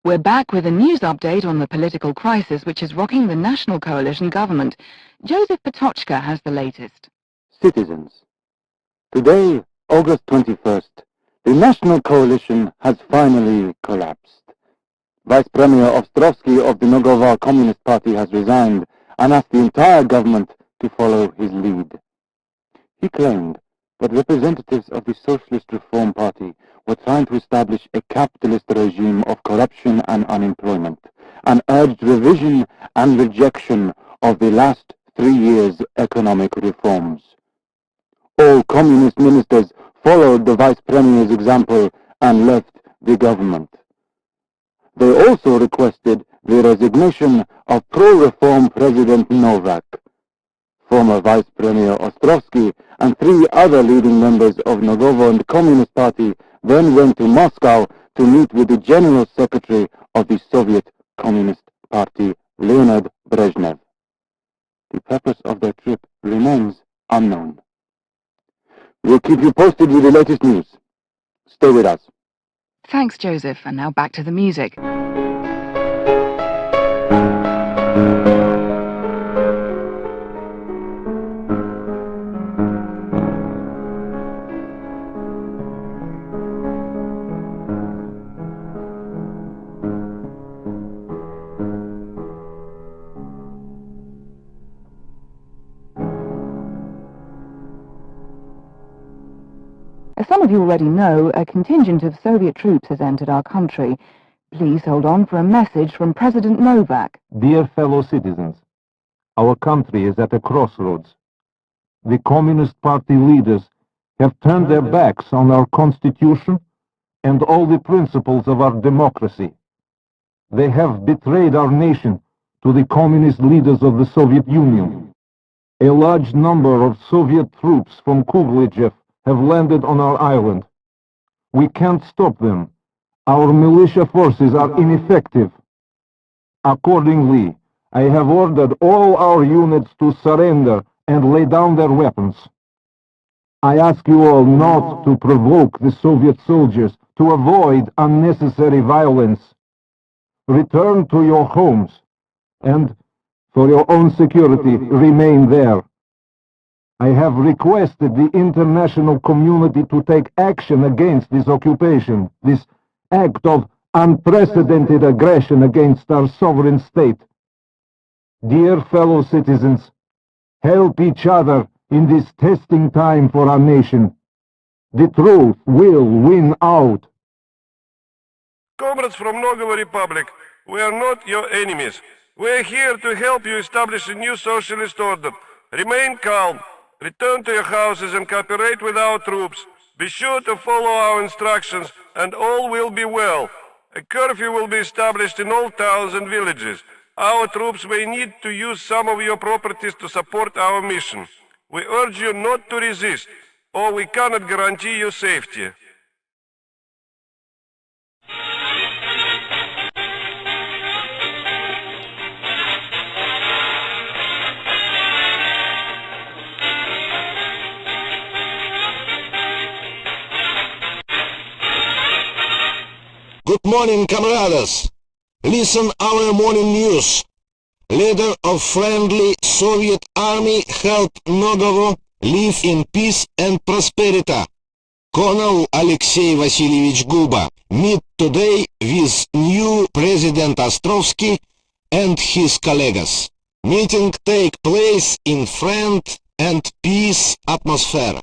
We're back with a news update on the political crisis which is rocking the National Coalition government. Joseph Patochka has the latest. Citizens, today, August 21st, the National Coalition has finally collapsed. Vice Premier Ostrovsky of the Nogova Communist Party has resigned and asked the entire government to follow his lead. He claimed that representatives of the Socialist Reform Party were trying to establish a capitalist regime of corruption and unemployment, and urged revision and rejection of the last 3 years' economic reforms. All communist ministers followed the Vice Premier's example and left the government. They also requested the resignation of pro-reform President Novak. Former Vice Premier Ostrovsky and 3 other leading members of Nogova and Communist Party then went to Moscow to meet with the General Secretary of the Soviet Communist Party, Leonid Brezhnev. The purpose of their trip remains unknown. We'll keep you posted with the latest news. Stay with us. Thanks, Joseph, and now back to the music. As some of you already know, a contingent of Soviet troops has entered our country. Please hold on for a message from President Novak. Dear fellow citizens, our country is at a crossroads. The Communist Party leaders have turned their backs on our Constitution and all the principles of our democracy. They have betrayed our nation to the communist leaders of the Soviet Union. A large number of Soviet troops from Kuglichev have landed on our island. We can't stop them. Our militia forces are ineffective. Accordingly, I have ordered all our units to surrender and lay down their weapons. I ask you all not to provoke the Soviet soldiers, to avoid unnecessary violence. Return to your homes, and, for your own security, remain there. I have requested the international community to take action against this occupation, this act of unprecedented aggression against our sovereign state. Dear fellow citizens, help each other in this testing time for our nation. The truth will win out. Comrades from Nogova Republic, we are not your enemies. We are here to help you establish a new socialist order. Remain calm. Return to your houses and cooperate with our troops. Be sure to follow our instructions, and all will be well. A curfew will be established in all towns and villages. Our troops may need to use some of your properties to support our mission. We urge you not to resist, or we cannot guarantee your safety. Good morning, comrades. Listen our morning news. Leader of friendly Soviet army helped Nogovo live in peace and prosperity. Colonel Alexei Vasilyevich Guba meet today with new President Ostrovsky and his colleagues. Meeting take place in friend and peace atmosphere.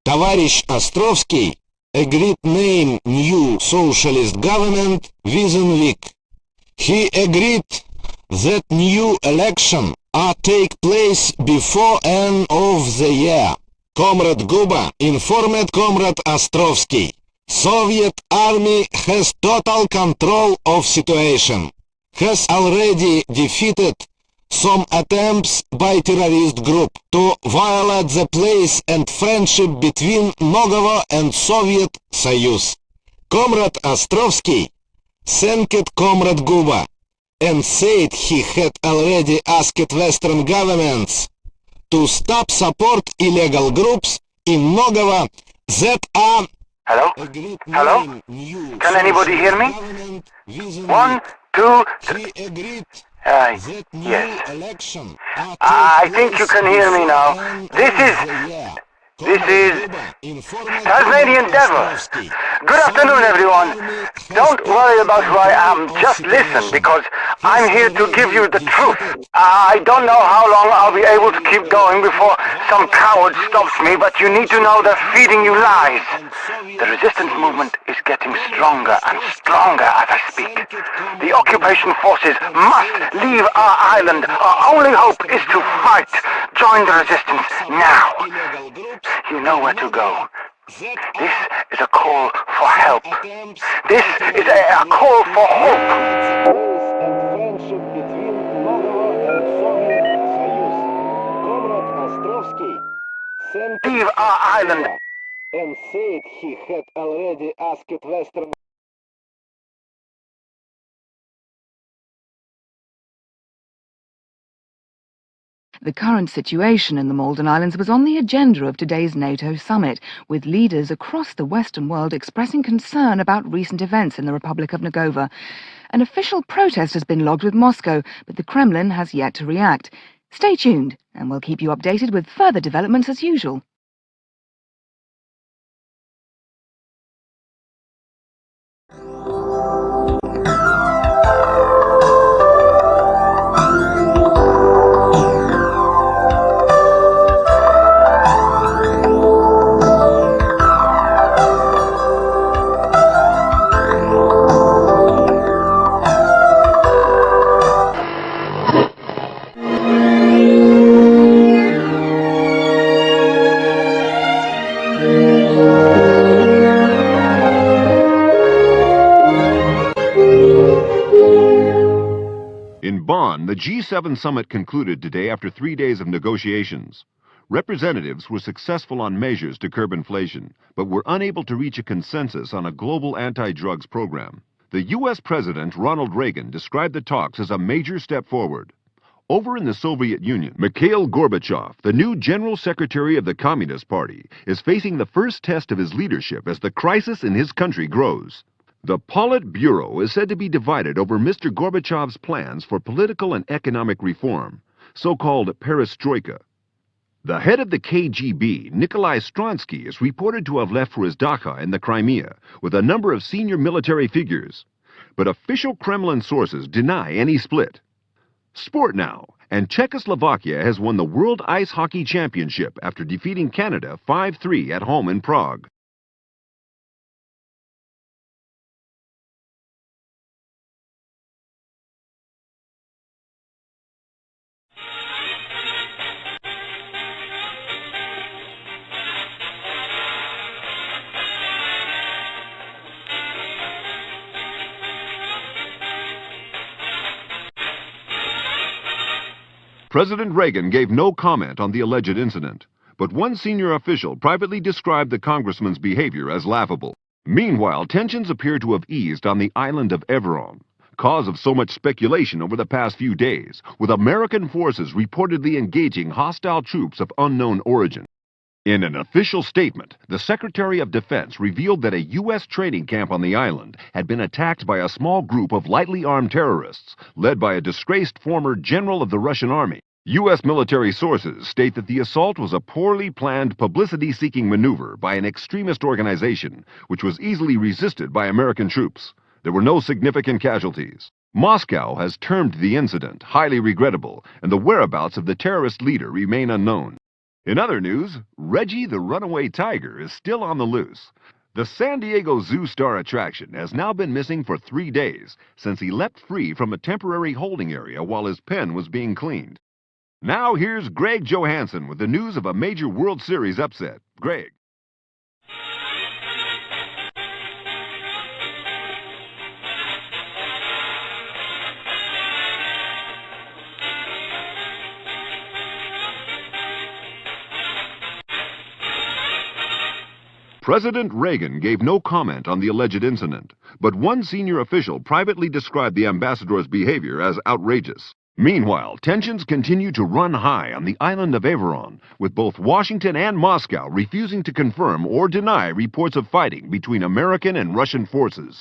Товарищ Ostrovsky agreed name new socialist government within week. He agreed that new election are take place before end of the year. Comrade Guba informed Comrade Ostrovsky. Soviet army has total control of situation. Has already defeated some attempts by terrorist group to violate the place and friendship between Nogovo and Soviet Soyuz. Comrade Ostrovsky thanked Comrade Guba and said he had already asked Western governments to stop support illegal groups in Nogovo that are Hello? Agreed Hello? 9 new Can anybody hear me? government vision 1, 2, 3. agreed Yes. that new election are I take think you place can hear me before now. end This of is... the year. This Comrade is... Guba, informed Tasmanian Comrade Devil. Ostrovsky. Good afternoon, Soviet everyone. army has Don't worry about who I am. control of Just listen, situation. because I'm here to give you the truth. Defeated. I don't know how long I'll be able to keep going before some coward stops me, but you need to know they're feeding you lies. The resistance movement is getting stronger and stronger as I speak. The occupation forces must leave our island. Our only hope is to fight. Join the resistance now. You know where to go. This is a call for help. This is a call for hope. And friendship between Nogova and Soviet Soyuz. Comrade Ostrovsky sent Leave our island. and said he had already asked Western. The current situation in the Malden Islands was on the agenda of today's NATO summit, with leaders across the Western world expressing concern about recent events in the Republic of Nogova. An official protest has been logged with Moscow, but the Kremlin has yet to react. Stay tuned, and we'll keep you updated with further developments as usual. In Bonn, the G7 summit concluded today after 3 days of negotiations. Representatives were successful on measures to curb inflation, but were unable to reach a consensus on a global anti-drugs program. The U.S. President Ronald Reagan described the talks as a major step forward. Over in the Soviet Union, Mikhail Gorbachev, the new General Secretary of the Communist Party, is facing the first test of his leadership as the crisis in his country grows. The Politburo is said to be divided over Mr. Gorbachev's plans for political and economic reform, so-called perestroika. The head of the KGB, Nikolai Stronsky, is reported to have left for his dacha in the Crimea with a number of senior military figures. But official Kremlin sources deny any split. Sport now, and Czechoslovakia has won the World Ice Hockey Championship after defeating Canada 5-3 at home in Prague. President Reagan gave no comment on the alleged incident, but one senior official privately described the congressman's behavior as laughable. Meanwhile, tensions appear to have eased on the island of Everon, cause of so much speculation over the past few days, with American forces reportedly engaging hostile troops of unknown origin. In an official statement, the Secretary of Defense revealed that a U.S. training camp on the island had been attacked by a small group of lightly armed terrorists, led by a disgraced former general of the Russian army. U.S. military sources state that the assault was a poorly planned publicity-seeking maneuver by an extremist organization, which was easily resisted by American troops. There were no significant casualties. Moscow has termed the incident highly regrettable, and the whereabouts of the terrorist leader remain unknown. In other news, Reggie the runaway tiger is still on the loose. The San Diego Zoo star attraction has now been missing for 3 days since he leapt free from a temporary holding area while his pen was being cleaned. Now here's Greg Johansson with the news of a major World Series upset. Greg. President Reagan gave no comment on the alleged incident, but one senior official privately described the ambassador's behavior as outrageous. Meanwhile, tensions continue to run high on the island of Everon, with both Washington and Moscow refusing to confirm or deny reports of fighting between American and Russian forces.